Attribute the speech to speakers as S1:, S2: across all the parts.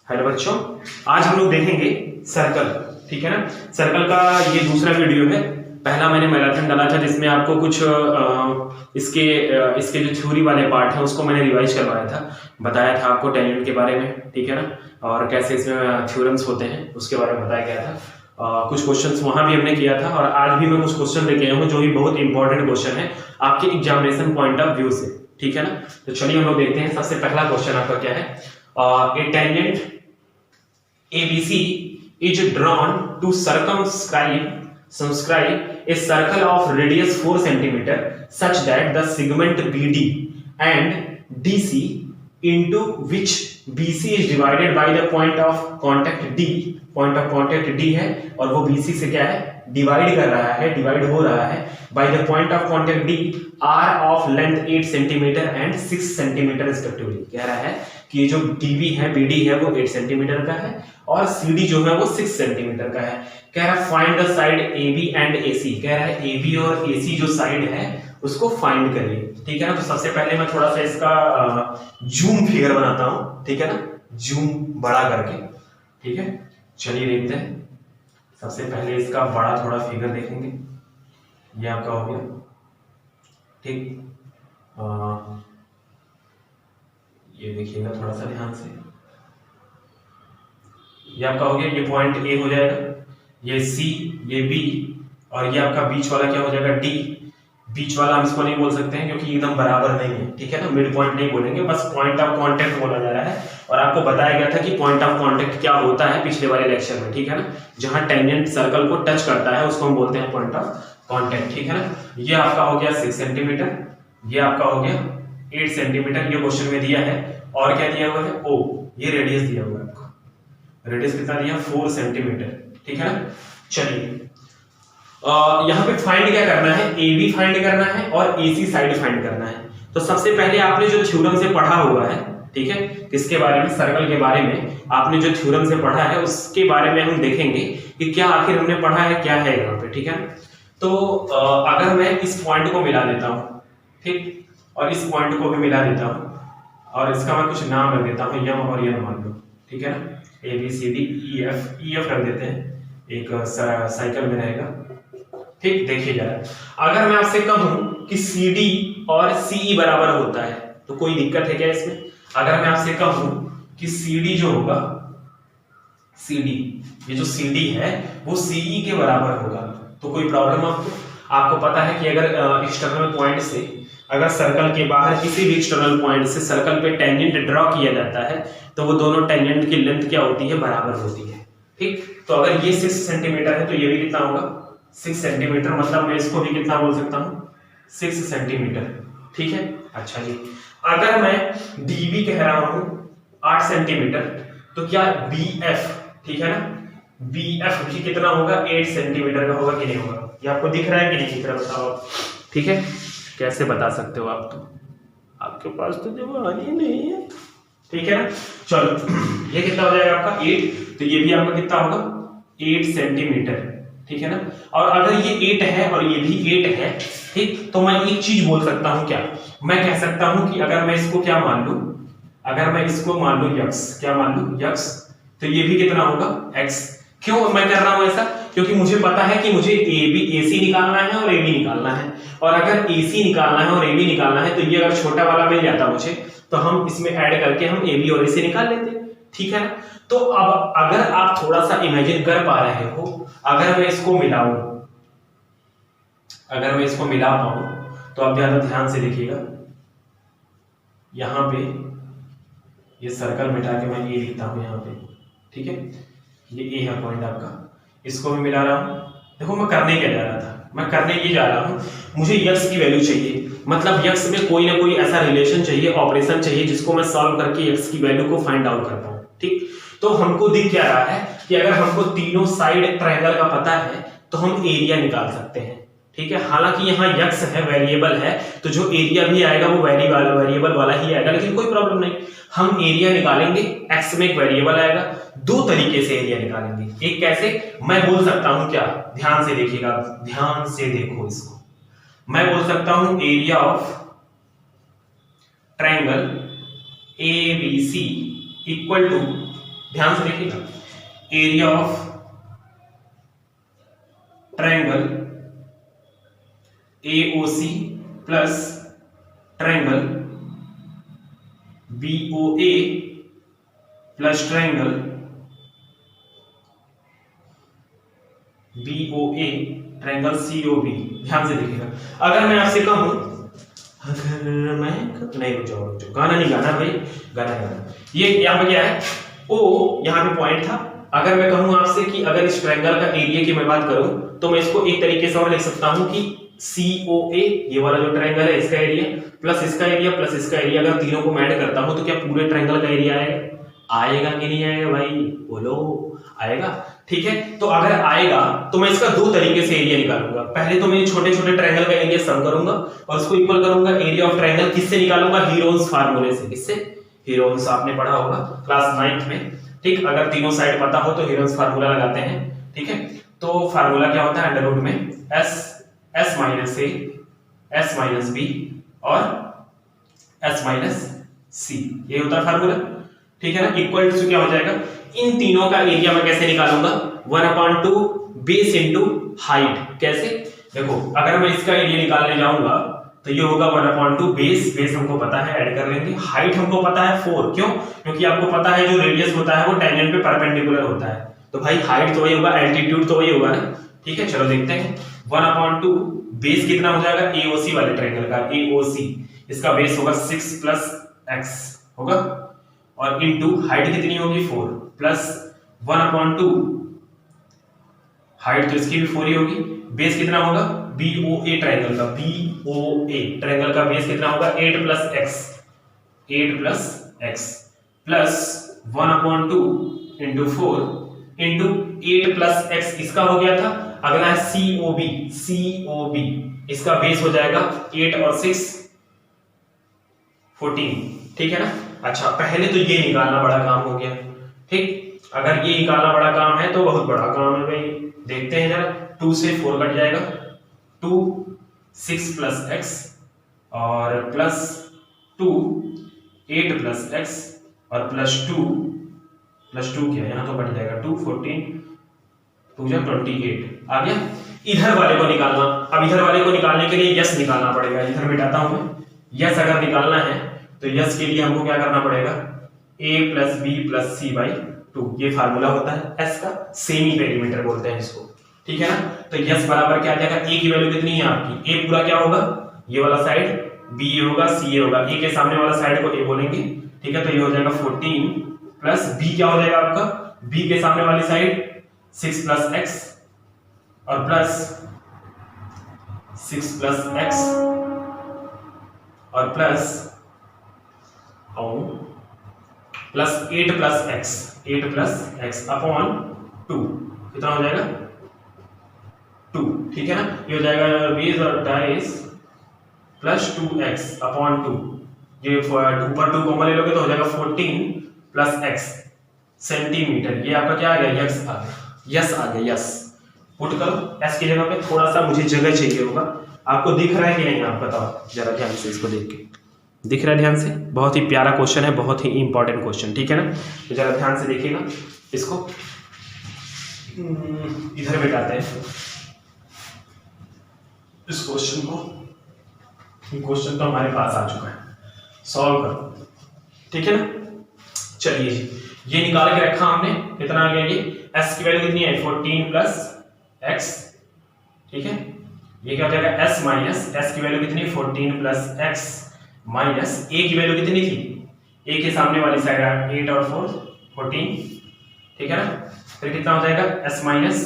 S1: Hello बच्चों, आज हम लोग देखेंगे सर्कल। ठीक है ना। सर्कल का ये दूसरा वीडियो है। पहला मैंने मैराथन डाला था जिसमें आपको कुछ इसके जो थ्योरी वाले पार्ट है उसको मैंने रिवाइज करवाया था, बताया था आपको टेंजेंट के बारे में। ठीक है ना। और कैसे इसमें थ्योरम्स होते हैं उसके बारे में बताया गया था। कुछ क्वेश्चंस वहां भी हमने किया था और आज भी मैं कुछ क्वेश्चन लेके आया हूँ जो भी बहुत इंपॉर्टेंट क्वेश्चन है आपके एग्जामिनेशन पॉइंट ऑफ व्यू से। ठीक है ना। तो चलिए हम लोग देखते हैं। सबसे पहला क्वेश्चन आपका क्या है। A tangent ABC is drawn to circumscribe a circle of radius 4 cm such that the segment BD and DC into which BC is divided by the point of contact D, point of contact D है और वो BC से क्या है divide कर रहा है, divide हो रहा है by the point of contact D are of length 8 cm and 6 cm respectively। कह रहा है कि ये जो DB है BD है वो 8 सेंटीमीटर का है और CD जो है वो 6 सेंटीमीटर का है। कह रहा है find the side AB and AC। कह रहा है AB और AC जो साइड है उसको फाइंड करिए। ठीक है ना। तो सबसे पहले मैं थोड़ा सा इसका जूम फिगर बनाता हूं। ठीक है ना, जूम बड़ा करके। ठीक है, चलिए देखते हैं। सबसे पहले इसका बड़ा थोड़ा फिगर देखेंगे। ये आपका हो गया। ठीक, ये देखिएगा थोड़ा सा ध्यान से। ये आपका हो गया, ये पॉइंट ए हो जाएगा, ये सी, ये बी और ये आपका बीच वाला क्या हो जाएगा डी। बीच वाला हम इसको नहीं बोल सकते हैं क्योंकि एकदम बराबर नहीं है। ठीक है ना, मिड पॉइंट नहीं बोलेंगे, बस पॉइंट ऑफ कांटेक्ट बोला जा रहा है। और आपको बताया गया था कि पॉइंट ऑफ कांटेक्ट क्या होता है पिछले वाले लेक्चर में। ठीक है ना, जहां टेंजेंट सर्कल को टच करता है उसको हम बोलते हैं पॉइंट ऑफ कांटेक्ट। ठीक है ना। ये आपका हो गया 6 सेंटीमीटर, ये आपका हो गया 8 सेंटीमीटर, ये क्वेश्चन में दिया है। और क्या दिया हुआ है ओ, ये रेडियस दिया हुआ है आपको। रेडियस कितना दिया 4 सेंटीमीटर। ठीक है ना। चलिए यहाँ पे फाइंड क्या करना है, ए बी फाइंड करना है और ए सी साइड फाइंड करना है। तो सबसे पहले आपने जो थ्योरम से पढ़ा हुआ है, ठीक है, किसके बारे में, सर्कल के बारे में आपने जो थ्योरम से पढ़ा है उसके बारे में हम देखेंगे कि क्या आखिर हमने पढ़ा है, क्या है यहाँ पे। ठीक है। तो अगर मैं इस पॉइंट को मिला देता हूँ, ठीक, और इस पॉइंट को भी मिला देता हूँ और इसका मैं कुछ नाम रख देता हूँ, यम और यन मान लो। ठीक है ना, A B C D E F रख देते हैं, एक साइकिल में रहेगा। ठीक, देखिए जरा, अगर मैं आपसे कहूं कि CD और CE बराबर होता है तो कोई दिक्कत है क्या इसमें? अगर मैं आपसे कहूं कि CD जो होगा, CD, ये जो CD है वो CE के बराबर होगा तो कोई प्रॉब्लम आपको पता है कि अगर एक्सटर्नल पॉइंट से, अगर सर्कल के बाहर किसी भी एक्सटर्नल पॉइंट से सर्कल पे टेंजेंट ड्रॉ किया जाता है तो वो दोनों टेंजेंट की लेंथ क्या होती है, बराबर होती है। ठीक, तो अगर ये 6 सेंटीमीटर है तो ये भी कितना होगा 6 सेंटीमीटर, मतलब मैं इसको भी कितना बोल सकता हूँ 6 सेंटीमीटर। ठीक है। अच्छा जी, अगर मैं DB कह रहा हूं 8 सेंटीमीटर तो क्या BF, ठीक है ना, BF भी कितना होगा 8 सेंटीमीटर का होगा कि नहीं होगा? ये आपको दिख रहा है कि नहीं दिख रहा, बताओ। ठीक है, कैसे बता सकते हो आप? तो आपके पास तो जवाब ही नहीं है। ठीक है ना। चलो, ये कितना हो जाएगा आपका 8, तो ये भी आपका कितना होगा 8 सेंटीमीटर। ठीक है ना। और अगर ये 8 है और ये भी 8 है, ठीक, तो मैं एक चीज बोल सकता हूं, क्या मैं कह सकता हूं कि अगर मैं इसको क्या मान लूं, अगर मैं इसको मान लूं x, क्या मान लूं x, तो ये भी कितना होगा x। क्यों मैं कर रहा हूं ऐसा? क्योंकि मुझे पता है कि मुझे AC निकालना है और AB निकालना है, और अगर AC निकालना है और AB निकालना है तो ये अगर छोटा वाला मिल जाता मुझे तो हम इसमें ऐड करके हम AB और AC निकाल लेते। ठीक है ना। तो अब अगर आप थोड़ा सा इमेजिन कर पा रहे हो, अगर मैं इसको मिलाऊं, अगर मैं इसको मिला पाऊं तो आप ज्यादा ध्यान से देखिएगा। यहां पे ये सर्कल मिटा के मैं ये लिखता हूं यहां पे। ठीक है, ये ए है पॉइंट आपका, इसको भी मिला रहा हूं। देखो मैं करने क्या जा रहा था, मैं करने ये जा रहा हूं, मुझे यक्स की वैल्यू चाहिए, मतलब यक्स में कोई ना कोई ऐसा रिलेशन चाहिए, ऑपरेशन चाहिए जिसको मैं सॉल्व करके यक्स की वैल्यू को फाइंड आउट कर पाऊं। ठीक, तो हमको दिख क्या रहा है कि अगर हमको तीनों साइड ट्रायंगल का पता है तो हम एरिया निकाल सकते हैं। ठीक है, हालांकि यहाँ यक्स है, वेरिएबल है, तो जो एरिया भी आएगा वो वेरिएबल वाला ही आएगा, लेकिन कोई प्रॉब्लम नहीं, हम एरिया निकालेंगे। एक्स में एक वेरिएबल आएगा, दो तरीके से एरिया निकालेंगे। एक कैसे, मैं बोल सकता हूं क्या, ध्यान से देखिएगा, ध्यान से देखो इसको, मैं बोल सकता हूं area of triangle ABC equal to ध्यान से देखिएगा, area of triangle AOC plus triangle BOA plus triangle BOA triangle COB। ध्यान से देखिएगा, अगर मैं आपसे कहूं, अगर मैं नहीं, रुक जाओ गाना नहीं गाना भाई, गाना ये यहाँ पे क्या है, O यहाँ पे पॉइंट था। अगर मैं कहूं आपसे कि अगर इस ट्रायंगल का एरिया की मैं बात करूं तो मैं इसको एक तरीके से और लिख सकता हूं कि COA, ये वाला जो ट्रायंगल है इसका एरिया प्लस इसका एरिया प्लस इसका एरिया, अगर तीनों को ऐड करता हूं तो क्या पूरे ट्रायंगल का एरिया आएगा कि नहीं आएगा भाई, बोलो आएगा। ठीक है, तो अगर आएगा तो मैं इसका दो तरीके से एरिया निकालूंगा। पहले तो मैं छोटे छोटे ट्रायंगल का एरिया सम करूंगा और उसको इक्वल करूंगा एरिया ऑफ ट्रायंगल, किससे निकालूंगा, हीरोन्स फार्मूले से। किससे, हीरोन्स, आपने पढ़ा होगा क्लास 9th में। ठीक, अगर तीनों साइड पता हो तो हीरोन्स फार्मूला लगाते हैं। ठीक है, तो फार्मूला क्या होता है, अंडर रूट में s minus a s minus b और s माइनस c, ये होता है फार्मूला। ठीक है ना, इक्वल टू क्या हो जाएगा, इन तीनों का एरिया मैं कैसे निकालूंगा, 1/2 बेस इनटू हाइट। कैसे, देखो अगर मैं इसका एरिया निकालने जाऊंगा तो ये होगा 1/2 बेस हमको पता है, ऐड कर लेंगे। हाइट हमको पता है 4, क्यों, क्योंकि आपको पता है जो रेडियस होता है वो टेंजेंट पे परपेंडिकुलर होता है, तो भाई हाइट तो वही होगा, एल्टीट्यूड तो वही होगा ना। ठीक है, चलो देखते हैं, 1/2 बेस कितना हो जाएगा, AOC वाले ट्रायंगल का AOC, इसका बेस होगा 6 प्लस x होगा, और इनटू हाइट कितनी होगी 4 प्लस 1/2 हाइट तो इसकी भी 4 ही होगी, बेस कितना होगा BOA ट्रायंगल का, BOA ट्रायंगल का बेस कितना होगा 8 plus x plus 1/2 into 4 into 8 plus x, इसका हो गया था। अगला है COB, इसका बेस हो जाएगा 8 और 6 14। ठीक है ना, अच्छा पहले तो ये निकालना बड़ा काम हो गया। ठीक, अगर ये निकालना बड़ा काम है तो बहुत बड़ा काम है भाई, देखते हैं जरा, 2 से 4 कट जाएगा, 2 6 प्लस x और प्लस 2 8 प्लस x और प्लस 2 क्या यहाँ तो कट जाएगा, 2 14 2 जा 28 आ गया। इधर वाले को निकालना, अब इधर वाले को निकालने के लिए यस निकालना पड़ेगा, इधर मिटाता हूं मैं। यस अगर निकालना है तो यस के लिए हमको क्या करना पड़ेगा, a plus b plus c by 2, ये फार्मूला होता है s का, सेमी पेरीमीटर बोलते हैं इसको। ठीक है ना, तो यस बराबर क्या आ जाएगा, a की वैल्यू कितनी है आपकी, a पूरा क्या होगा, ये वाला साइड b होगा, c होगा, a के सामने वाला साइड को a बोलेंगे। ठीक है, तो ये हो जाएगा 14 प्लस b क्या हो जाएगा आपका, b के सामने वाली साइड 6 प्लस x और प्लस 6 प्लस x और प्लस 8 प्लस x अपॉन 2, कितना हो जाएगा 2। ठीक है ना, ये हो जाएगा बेस और डाइस प्लस 2x अपॉन 2, ये ऊपर 2 कॉमन ले लोगे तो हो जाएगा 14 प्लस x सेंटीमीटर। ये आपका क्या आ गया, यस आ गया, यस आ गया, यस पुट करो। s की जगह पे थोड़ा सा मुझे जगह चाहिए होगा, आपको दिख रहा है कि नहीं, आप बताओ जरा ध्यान से, इसको देख के दिख रहा है ध्यान से, बहुत ही प्यारा क्वेश्चन है, बहुत ही इंपॉर्टेंट क्वेश्चन। ठीक है ना, तो जरा ध्यान से देखिएगा इसको, इधर मिटाते हैं इस क्वेश्चन को, क्वेश्चन तो हमारे पास आ चुका है, सॉल्व करो। ठीक है ना, चलिए जी, ये निकाल के रखा हमने, कितना आ गया, ये s की वैल्यू कितनी है 14 प्लस x। ठीक है, ये क्या हो जाएगा s माइनस s की वैल्यू कितनी 14 प्लस x माइनस a की वैल्यू कितनी थी, a के सामने वाली साइड 8 और 4 14। ठीक है ना, फिर कितना हो जाएगा s माइनस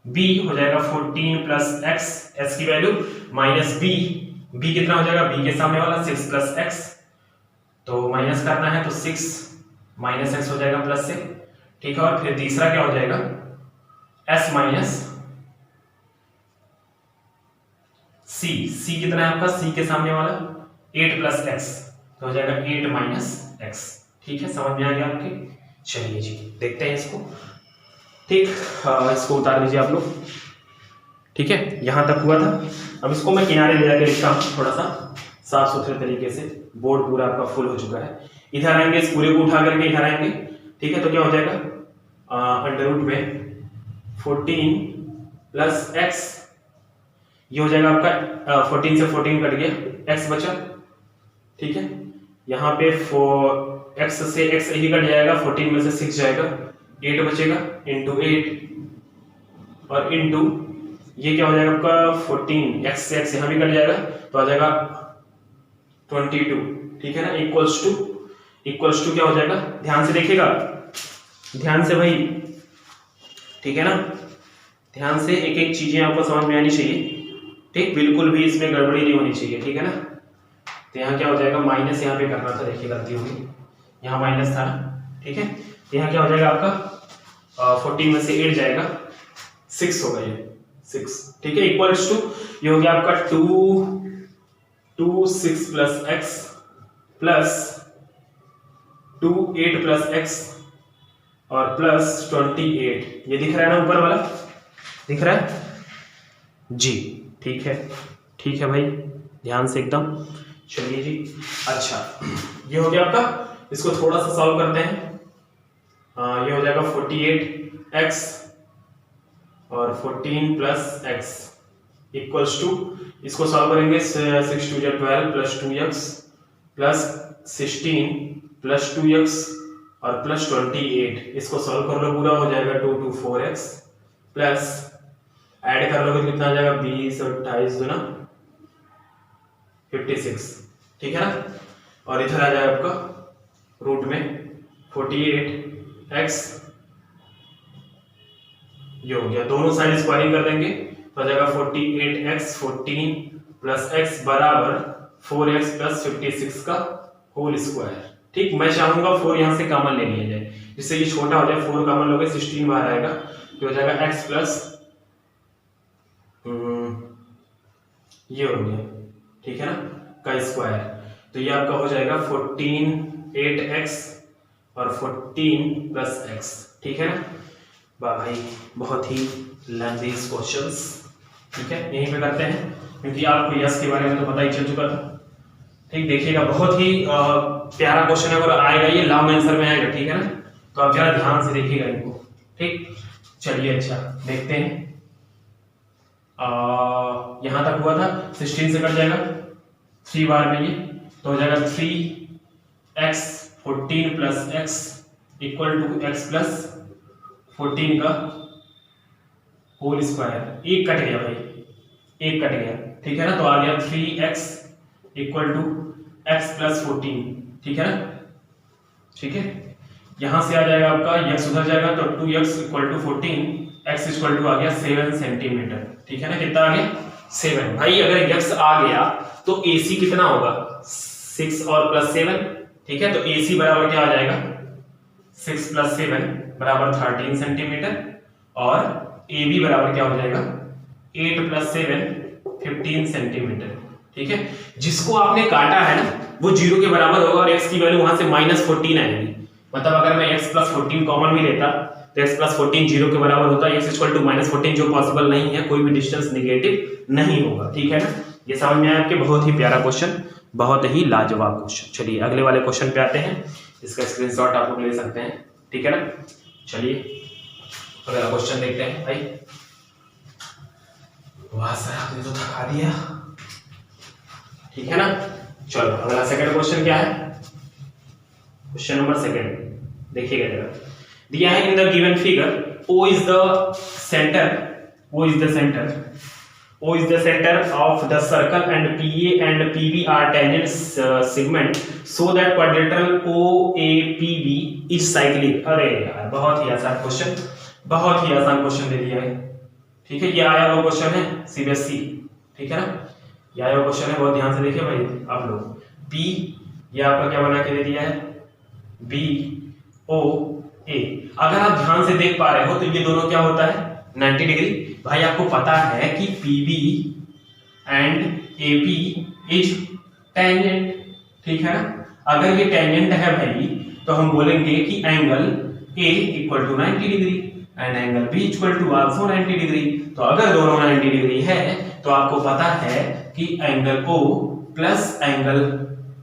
S1: b हो जाएगा 14 प्लस x, s की वैल्यू माइनस b कितना हो जाएगा, b के सामने वाला 6 प्लस x, तो माइनस करना है तो 6 माइनस x हो जाएगा प्लस से। ठीक है, और फिर तीसरा क्या हो जाएगा s माइनस c कितना है आपका, c के सामने वाला 8 प्लस x, तो हो जाएगा 8 माइनस x। ठीक है, समझ में आ गया आपके, चलिए जी देखते हैं इसको। ठीक, इसको उतार लीजिए आप लोग। ठीक है, यहां तक हुआ था, अब इसको मैं किनारे ले जाकर लिखता हूं थोड़ा सा साफ सुथरे तरीके से, बोर्ड पूरा आपका फुल हो चुका है। इधर आएंगे, इस पूरे को उठा करके इधर आएंगे, ठीक है, तो क्या हो जाएगा अंडर रूट में 14 प्लस एक्स, ये हो जाएगा आपका 14 से 14 कट गया, एक्स बचा। ठीक है, यहाँ पे एक्स से एक्स ही कट जाएगा, 14 में से 6 जाएगा, 8 बचेगा, इंटू 8 और इंटू ये क्या हो जाएगा आपका 14, एक्स से एक्स यहाँ भी कट जाएगा तो आ जाएगा 22। ठीक है ना, इक्वल्स टू क्या हो जाएगा, ध्यान से देखिएगा, ध्यान से भाई, ठीक है ना, ध्यान से एक एक चीजें आपको समझ में आनी चाहिए। ठीक, बिल्कुल भी इसमें गड़बड़ी नहीं होनी चाहिए। ठीक है ना, तो यहाँ क्या हो जाएगा, माइनस यहाँ पे करना था, देखिए गलती होगी, यहाँ माइनस था ना। ठीक है, यहाँ क्या हो जाएगा आपका 14 में से 8 जाएगा, 6 होगा ये 6। ठीक है, इक्वल्स टू ये हो गया आपका 2 6 plus x plus 2 8 plus x और प्लस 28। ये दिख रहा है ना, ऊपर वाला दिख रहा है जी। ठीक है भाई, ध्यान से एकदम, चलिए जी। अच्छा, ये हो गया आपका, इसको थोड़ा सा सॉल्व करते हैं। ये हो जाएगा 48x और 14 प्लस एक्स इक्वल्स टू, इसको सॉल्व करेंगे 6 2 12 plus 2x plus 16 plus 2x और प्लस 28। इसको सॉल्व कर लो, पूरा हो जाएगा 2 2 4x प्लस ऐड कर लोगे तो कितना आ जाएगा 20 और 28 गुना 56। ठीक है ना, और इधर आ जाएगा आपका रूट में 48x, ये हो गया, दोनों साइड स्क्वायरिंग कर देंगे तो आ जाएगा 48x 14 प्लस x बराबर 4x प्लस 56 का होल स्क्वायर। ठीक, मैं चाहूंगा 4 यहां से कॉमन ले लिया जाए, जिससे ये छोटा हो जाए, 4 कॉमन लोगे 16 बाहर आएगा, तो हो जाएगा x प्लस ये हो गया, ठीक है ना, का स्क्वायर। तो ये आपका हो जाएगा 14 8x और 14 प्लस x। ठीक है ना, वाह भाई, बहुत ही लेंथी क्वेश्चंस। ठीक है, यहीं पे करते हैं, क्योंकि आपको यस के बारे में तो पता ही चल चुका था। ठीक, देखिएगा, बहुत ही प्यारा क्वेश्चन है, और आएगा ये लॉन्ग आंसर में आएगा। ठीक है ना, तो आप जरा ध्यान से देखिएगा इनको। ठीक, चलिए, अच्छा देखते हैं। यहां तक हुआ था, 16 से कट जाएगा 3 बार में, ये तो हो जाएगा 3x 14 plus x equal to x plus 14 का होल स्क्वायर। एक कट गया भाई, एक कट गया। ठीक है ना, तो आ गया 3x equal to x plus 14। ठीक है ना, ठीक है, यहां से आ जाएगा आपका x उधर जाएगा तो 2x equal to 14, x equal to आ गया 7 सेंटीमीटर। ठीक है ना, कितना आ गया 7। भाई अगर x आ गया तो AC कितना होगा 6 और प्लस 7। ठीक है, तो AC बराबर क्या आ जाएगा 6 प्लस 7 बराबर 13 सेंटीमीटर, और AB बराबर क्या हो जाएगा 8 प्लस 7 15 सेंटीमीटर। ठीक है, जिसको आपने काटा है ना वो 0 के बराबर होगा, और x की वैल्यू वहां से -14 आएगी। मतलब अगर मैं x प्लस 14 कॉमन भी लेता तो x प्लस 14 0 के बराबर होता है, x इक्वल टू -14 जो पॉसिबल नहीं है, कोई भी डिस्टेंस नेगेटिव नहीं होगा। ठीक है ना, ये समझ में आया आपके, बहुत ही प्यारा क्वेश्चन, बहुत ही लाजवाब क्वेश्चन। चलिए अगले वाले क्वेश्चन पे आते हैं, इसका स्क्रीनशॉट आप लोग ले सकते हैं। ठीक है ना, चलिए अगला क्वेश्चन देखते हैं भाई। वाह सर, आपने तो थका दिया। ठीक है ना, चलो अगला सेकंड क्वेश्चन क्या है, क्वेश्चन नंबर सेकंड देखिएगा जरा। दिया है in the given figure O is the center of the circle and PA and PB are tangent segment so that quadrilateral OAPB is cyclic। अरे यार, बहुत ही आसान क्वेश्चन, बहुत ही आसान क्वेश्चन दे दिया है। ठीक है, ये आया हुआ क्वेश्चन है CBSE। ठीक है ना, ये आया हुआ क्वेश्चन है, बहुत ध्यान से देखिए भाई आप लोग। P ये आपका क्या बना के दे दिया है BOA। अगर आप ध्यान से देख पा रहे हो तो ये दोनों क्या होता है 90 डिग्री। भाई आपको पता है कि PB and AP is tangent. ठीक है ना, अगर ये टेंजेंट है भाई तो हम बोलेंगे कि angle A equal to 90 degree and angle B equal to also 90 degree. तो अगर दोनों 90 डिग्री है तो आपको पता है कि angle O plus angle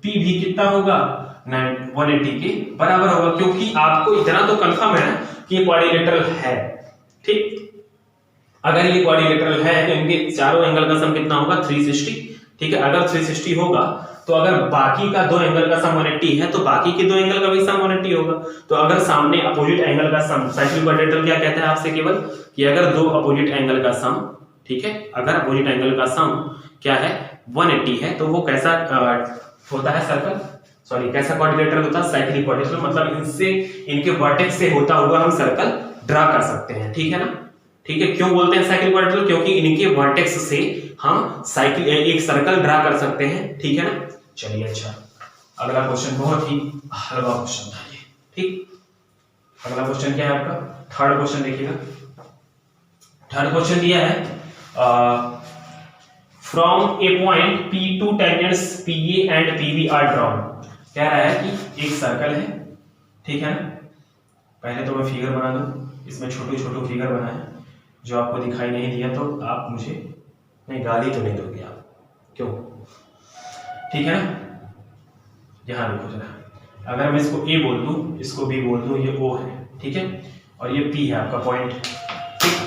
S1: P भी कितना होगा 180 के बराबर होगा, क्योंकि आपको इतना तो कंफर्म है कि ये क्वाड्रिलेटरल है। ठीक, अगर ये क्वाड्रिलेटरल है तो इनके चारों एंगल का सम कितना होगा 360। ठीक है, अगर 360 होगा तो अगर बाकी का दो एंगल का सम 180 है तो बाकी के दो एंगल का भी सम 180 होगा। तो अगर सामने अपोजिट एंगल का सम, साइक्लिक क्वाड्रिलेटरल क्या कहता है आपसे केवल कि अगर दो अपोजिट एंगल का सम, ठीक है, अगर अपोजिट एंगल का सम क्या है 180 है तो वो कैसा होता है सर्कल, सॉरी कैसा क्वाड्रिलेटरल होता है साइक्लिक क्वाड्रिलेटरल, मतलब इनसे इनके वर्टेक्स से होता हुआ हम सर्कल ड्रा कर सकते हैं। ठीक है ना, ठीक है, क्यों बोलते हैं साइक्लिक क्वाड्रिलेटरल, क्योंकि इनके वर्टेक्स से हम साइकिल एक सर्कल ड्रा कर सकते हैं। ठीक है ना, चलिए अच्छा, अगला क्वेश्चन बहुत ही हल्का क्वेश्चन था ये। ठीक, अगला क्वेश्चन क्या है आपका, थर्ड क्वेश्चन देखिएगा। थर्ड क्वेश्चन दिया है from a point P2 tangents PA and PB are drawn. कह रहा है कि एक सर्कल है, ठीक है ना, पहले तो मैं फिगर बना दूं, इसमें छोटे छोटे फिगर बनाए जो आपको दिखाई नहीं दिया तो आप मुझे नहीं गाली तो नहीं दोगे आप, क्यों, ठीक है ना। यहां देखो जरा, अगर मैं इसको A बोल दूं, इसको B बोल दूं, ये O है, ठीक है, और ये P है आपका पॉइंट। ठीक,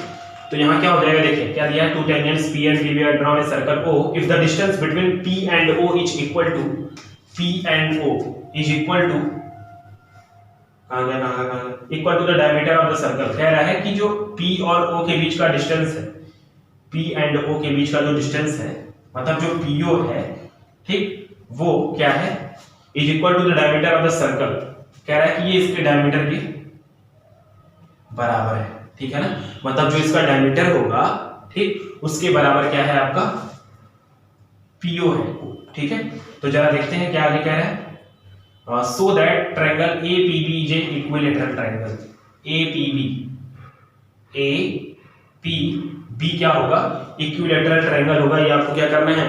S1: तो यहाँ क्या हो जाएगा, देखिए क्या दिया है, to tangents P and PB are drawn a circle O if the distance between P and O is equal to P and O is equal to equal to the diameter of the circle. कह रहा है कि जो P और O के बीच का distance है, P and O के बीच का जो डिस्टेंस है, मतलब जो PO है, ठीक, वो क्या है, is equal to the diameter of the circle. कह रहा है कि ये इसके डायमीटर के बराबर है। ठीक है ना, मतलब जो इसका डायमीटर होगा, ठीक, उसके बराबर क्या है आपका PO है। ठीक है, तो जरा देखते हैं क्या आगे कह रहा है। So that triangle APB is an equilateral triangle. APB क्या होगा, इक्विलेटरल ट्रायंगल होगा। ये आपको क्या करना है,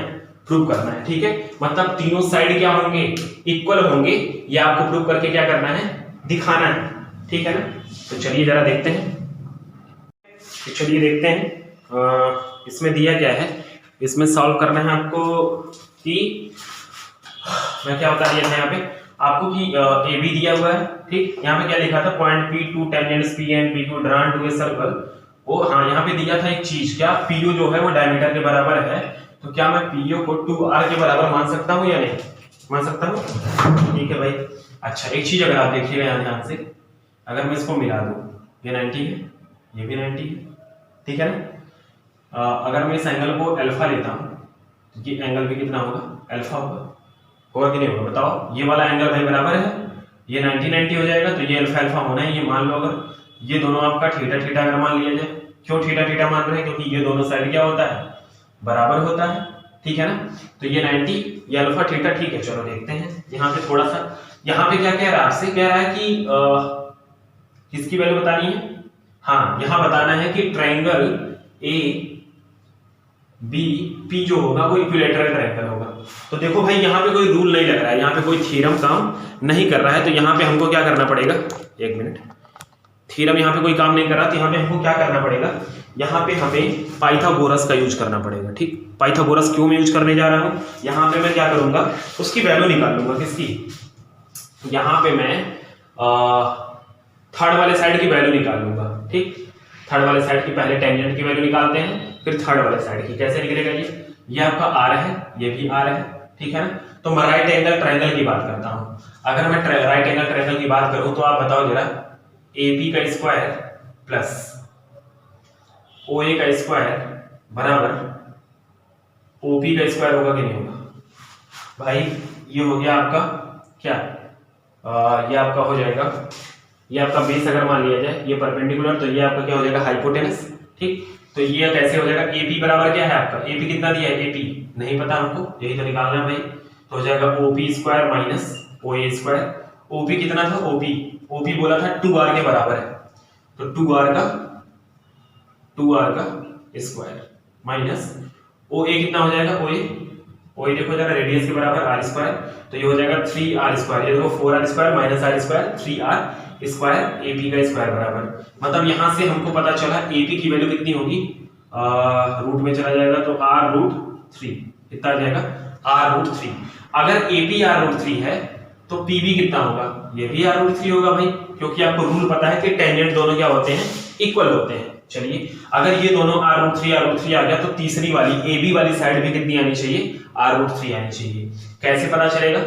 S1: प्रूव करना है। ठीक है, मतलब तीनों साइड क्या होंगे, इक्वल होंगे, ये आपको प्रूव करके क्या करना है, दिखाना है। ठीक है ना, तो चलिए जरा देखते हैं। तो चलिए देखते हैं इसमें दिया क्या है, इसमें सॉल्व करना है आपको कि मैं क्या बता दिया था यहाँ पे आपको कि AB दिया हुआ है। ठीक, यहाँ पे क्या लिखा था, point P2 tangents P and PQ drawn to a circle. वो हाँ, यहाँ पे दिया था एक चीज, क्या PO जो है वो डायमीटर के बराबर है, तो क्या मैं PO को 2R के बराबर मान सकता हूँ या नहीं मान सकता हूँ। ठीक है भाई, अच्छा एक चीज अगर आप देखिएगा यहाँ ध्यान से, अगर मैं इसको मिला दूं, ये 90 है, ये भी 90 है, ठीक है ना। अगर मैं इस एंगल को अल्फा लेता हूँ तो ये एंगल भी कितना होगा, अल्फा होगा कि नहीं होगा, बताओ। ये वाला एंगल भाई बराबर है, ये 90 हो जाएगा, तो ये अल्फा अल्फा होना है। ये मान लो अगर ये दोनों आपका थीटा थीटा अगर मान लिया जाए, क्यों थीटा थीटा मान रहे हैं, क्योंकि ये दोनों साइड क्या होता है, बराबर होता है। ठीक है ना, तो ये 90, ये अल्फा थीटा। ठीक है, चलो देखते हैं यहाँ पे थोड़ा सा, यहाँ पे क्या कह रहा है आपसे, कह रहा है कि किसकी वैल्यू बतानी है, हाँ यहाँ बताना है कि ट्रायंगल ए बी पी जो होगा वो इक्विलेटरल ट्रायंगल होगा। तो देखो भाई यहाँ पे कोई रूल नहीं लग रहा है, यहाँ पे कोई थ्योरम काम नहीं कर रहा है, तो यहाँ पे हमको क्या करना पड़ेगा, एक मिनट, थ्योरम यहाँ पे कोई काम नहीं कर रहा, तो यहाँ पे हमको क्या करना पड़ेगा, यहाँ पे हमें पाइथागोरस का यूज करना पड़ेगा। ठीक, पाइथागोरस क्यों मैं यूज करने जा रहा हूँ, यहाँ पे मैं क्या करूंगा, उसकी वैल्यू निकाल लूंगा, किसकी, यहाँ पे मैं थर्ड वाले साइड की वैल्यू निकाल लूंगा। ठीक, थर्ड वाले साइड की पहले टेंजेंट की वैल्यू निकालते हैं, फिर थर्ड वाले साइड की। कैसे निकलेगा ये आपका आर है, ये भी आर है, ठीक है ना। तो मैं राइट एंगल ट्रायंगल की बात करता हूं। अगर मैं राइट एंगल ट्रायंगल की बात करूं तो आप बताओ जरा, AP का स्क्वायर प्लस OA का स्क्वायर बराबर OP का स्क्वायर होगा कि नहीं होगा भाई। ये हो गया आपका क्या, ये आपका हो जाएगा, ये आपका बेस अगर मान लिया जाए ये परपेंडिकुलर, तो ये आपका क्या हो जाएगा, हाइपोटेनस। ठीक, तो ये कैसे हो जाएगा, AP बराबर क्या है आपका, AP कितना दिया है, AP नहीं पता हमको, यही तो निकालना है भाई। तो हो जाएगा OP square minus OA square. OP कितना था, OP बोला था 2R के बराबर है, तो 2R का स्क्वायर माइनस OA कितना हो जाएगा, OA देखो जरा रेडियस के बराबर R स्क्वायर, तो ये हो जाएगा 3R स्क्वायर। ये देखो 4R square minus R square 3R square AP का स्क्वायर बराबर, मतलब यहां से हमको पता चला AP की वैल्यू कितनी होगी, रूट में चला जाएगा तो R√3 कितना आ जाएगा, R√3। अगर AP R√3 है तो पीबी कितना होगा, ये भी r√3 होगा भाई, क्योंकि आपको रूल पता है कि टेंजेंट दोनों क्या होते हैं, इक्वल होते हैं। चलिए अगर ये दोनों r√3 आ गया तो तीसरी वाली AB वाली साइड भी कितनी आनी चाहिए, r√3 आनी चाहिए। कैसे पता चलेगा,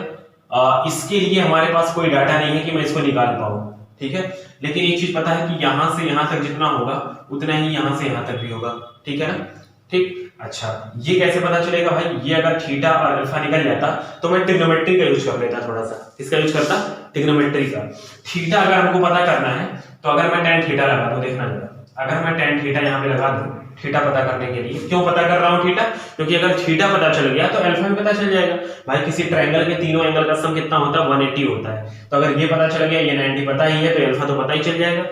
S1: इसके लिए हमारे पास कोई डाटा नहीं है कि मैं इसको निकाल पाऊं, ठीक है, लेकिन एक चीज पता है कि यहां से यहां तक जितना होगा उतना ही यहां से यहां तक भी होगा, ठीक है ना। ठीक, अच्छा ये कैसे पता चलेगा भाई, ये अगर थीटा और अल्फा निकल जाता तो मैं ट्रिग्नोमेट्री का यूज कर लेता, थोड़ा सा किसका यूज करता, ट्रिग्नोमेट्री का। थीटा अगर हमको पता करना है तो अगर मैं tan थीटा लगा दूं, देखना जरा, अगर मैं tan थीटा यहाँ पे लगा दूं थीटा पता करने के लिए, क्यों पता कर रहा हूँ थीटा, क्योंकि अगर थीटा पता चल गया तो अल्फा भी पता चल जाएगा। भाई किसी ट्रायंगल के तीनों एंगल का सम कितना होता है, 180 होता है, तो अगर ये पता चल गया, ये 90 पता ही है, तो अल्फा तो पता ही चल जाएगा।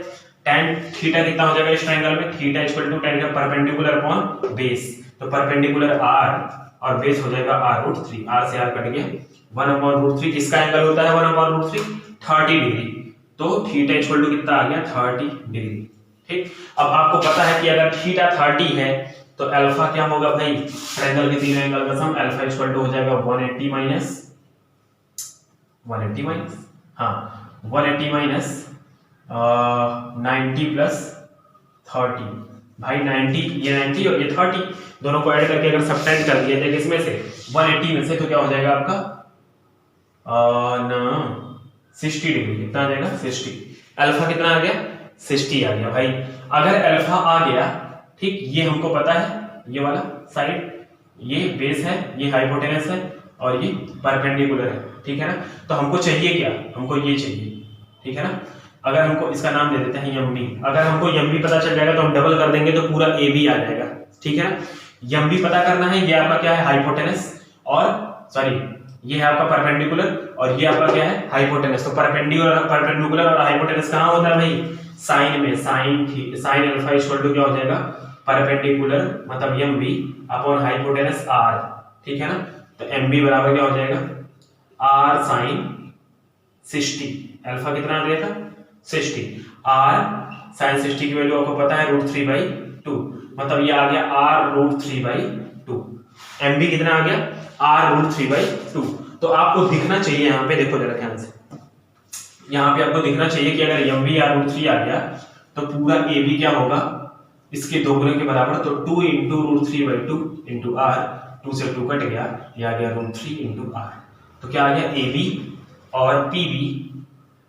S1: tan थीटा कितना हो जाएगा इस ट्रायंगल में, थीटा इक्वल टू tan का परपेंडिकुलर अपॉन बेस, तो परपेंडिकुलर r और बेस हो जाएगा r√3, r से r कट गया, 1/√3 किसका एंगल होता है 1/√3, 30 डिग्री, तो थीटा इक्वल टू कितना आ गया 30 डिग्री। ठीक, अब आपको पता है कि अगर थीटा 30 है तो अल्फा क्या होगा भाई, ट्रायंगल के तीनों एंगल का सम, अल्फा इक्वल टू हो जाएगा 180 माइनस 90 प्लस 30, भाई 90, ये 90 और ये 30 दोनों को ऐड करके अगर सब्ट्रैक्ट कर दिया जाए इसमें से 180 में से, तो क्या हो जाएगा आपका 60 डिग्री, कितना आ जाएगा 60, अल्फा कितना आ गया 60 आ गया। भाई अगर अल्फा आ गया, ठीक, ये हमको पता है, ये वाला साइड ये बेस है, ये हाइपोटेनस है और ये परपेंडिकुलर है, ठीक है ना, तो हमको चाहिए क्या, हमको ये चाहिए, ठीक है ना। अगर हमको इसका नाम दे देते हैं एमबी, अगर हमको एमबी पता चल जाएगा तो हम डबल कर देंगे तो पूरा एबी आ जाएगा, ठीक है ना। एमबी पता करना है, ये आपका क्या है हाइपोटेनस, और सॉरी ये है आपका परपेंडिकुलर और ये आपका क्या है हाइपोटेनस, तो परपेंडिकुलर और हाइपोटेनस कहाँ होता है भाई, साइन में, साइन अल्फा इक्वल टू क्या हो जाएगा परपेंडिकुलर मतलब एमबी अपॉन हाइपोटेनस आर, ठीक है ना, तो एमबी बराबर क्या हो जाएगा आर साइन 60, अल्फा कितना आ गया था 60, आर साइन 60 की वैल्यू आपको पता है √3/2, मतलब ये आ गया r√3/2, एमबी कितना आ गया r√3/2। तो आपको दिखना चाहिए यहाँ पे, देखो जरा ध्यान से, यहाँ पे आपको दिखना चाहिए कि अगर एमबी r√3 आ गया तो पूरा एबी क्या होगा इसके दोगुने के बराबर, तो 2 × √3/2 × r, 2 से 2 कट गया, ये आ गया √3 × r, तो क्या आ गया AB और PB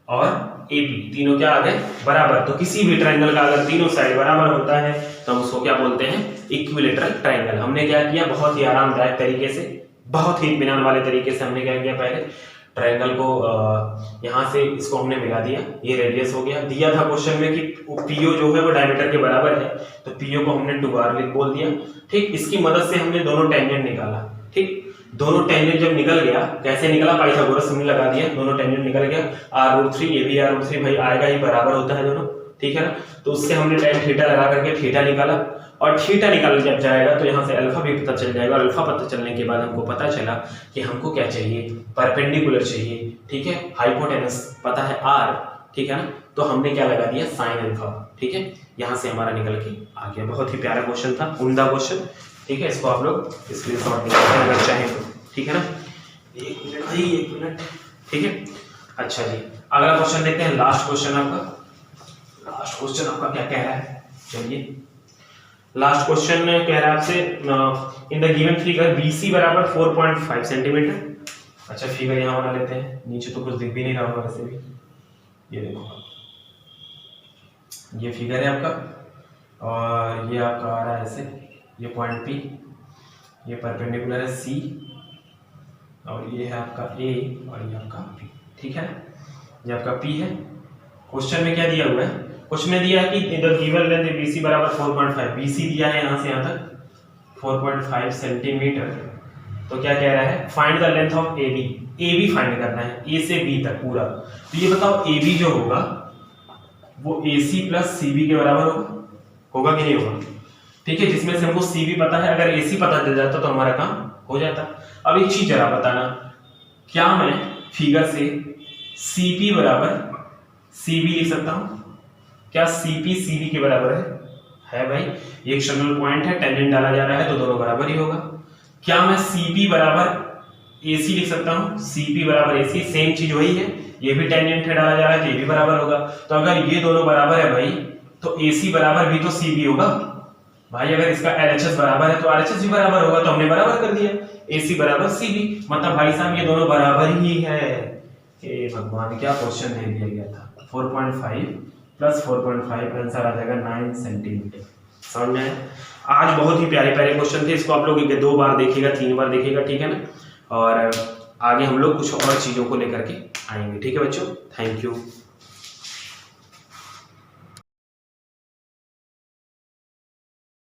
S1: और AP तीनों क्या आ गए बराबर। तो किसी भी ट्रायंगल का अगर तीनों साइड बराबर होता है तो हम उसको क्या बोलते हैं इक्विलैटरल ट्रायंगल। हमने क्या किया, बहुत ही आरामदायक तरीके से, बहुत ही इत्मीनान वाले तरीके से हमने क्या किया, पहले ट्रायंगल को यहाँ से इसको हमने मिला दिया, ये रेडियस हो गया, दिया था क्वेश्चन में कि PO जो है वो डायमीटर के बराबर है, तो PO को हमने 2r बोल दिया, ठीक। इसकी मदद से हमने दोनों टेंजेंट निकाला, ठीक, दोनों टेंजेंट जब निकल गया, कैसे निकला, पाइथागोरस हमने लगा दिया, दोनों टेंजेंट निकल गया, r√3 ये भी r√3 भाई आएगा ही, बराबर होता है दोनों, ठीक है ना। तो उससे हमने tan थीटा लगा करके थीटा निकाला, और थीटा निकाल जब जाएगा तो यहाँ से अल्फा भी पता चल जाएगा, अल्फा पता चलने के बाद हमको पता चला कि हमको क्या चाहिए, परपेंडिकुलर चाहिए, ठीक है, हाइपोटेनस पता है r, ठीक है ना, तो हमने क्या लगा दिया साइन अल्फा, ठीक है, यहाँ से हमारा निकल के आ गया। बहुत ही प्यारा क्वेश्चन था, उम्दा क्वेश्चन, ठीक है, इसको आप लोग स्क्रीनशॉट निकालें अगर चाहें तो, ठीक है ना। एक मिनट भाई, एक मिनट, ठीक है। अच्छा जी, अगला क्वेश्चन देखते हैं, लास्ट क्वेश्चन आपका क्या कह रहा है, चलिए लास्ट क्वेश्चन कह रहा है आपसे, in the given figure BC बराबर 4.5 सेंटीमीटर। अच्छा फिगर यहाँ बना लेते हैं, नीचे तो कुछ दिख भी नहीं रहा होगा वैसे भी, ये देखो ये फिगर है आपका, और ये आपका आ रहा है ऐसे, ये पॉइंट P, ये परपेंडिकुलर है C, और ये है आपका A और ये आपका P, ठीक है ना, ये आपका P है। क्वेश्चन में क्या दिया हुआ है, क्वेश्चन में दिया है कि द गिवन लेंथ BC बराबर 4.5, BC दिया है यहाँ से यहाँ तक 4.5 सेंटीमीटर, तो क्या कह रहा है find the length of AB find करना है, A से B तक पूरा। तो ये बताओ AB जो होगा वो AC प्लस CB के बराबर होगा कि नहीं होगा, ठीक है, जिसमें से हमको CB पता है, अगर AC पता चल जाता तो हमारा काम हो जाता। अब एक चीज जरा बताना, क्या मैं फिगर से CP बराबर CB लिख सकता हूं, क्या CP CB के बराबर है भाई, एक एक्सटर्नल पॉइंट है, टेंजेंट डाला जा रहा है तो दोनों बराबर ही होगा। क्या मैं CP बराबर AC लिख सकता हूँ, CP बराबर AC, सेम चीज वही है, ये भी टेंजेंट है डाला जा रहा है तो ये भी बराबर होगा। तो अगर ये दोनों बराबर है भाई तो AC बराबर भी तो CB होगा भाई। अगर इसका LHS बराबर है तो RHS भी बराबर होगा, तो हमने बराबर कर दिया, AC बराबर CB, मतलब भाई साहब ये दोनों बराबर ही है। हे भगवान, क्या क्वेश्चन दे दिया गया था। 4.5 प्लस 4.5 आंसर आ जाएगा 9 सेंटीमीटर। समझ में आया? आज बहुत ही प्यारे प्यारे क्वेश्चन थे, इसको आप लोग 2 बार देखिएगा, 3 बार देखिएगा, ठीक है ना। और आगे हम लोग कुछ और चीजों को लेकर के आएंगे, ठीक है बच्चों। Thank you.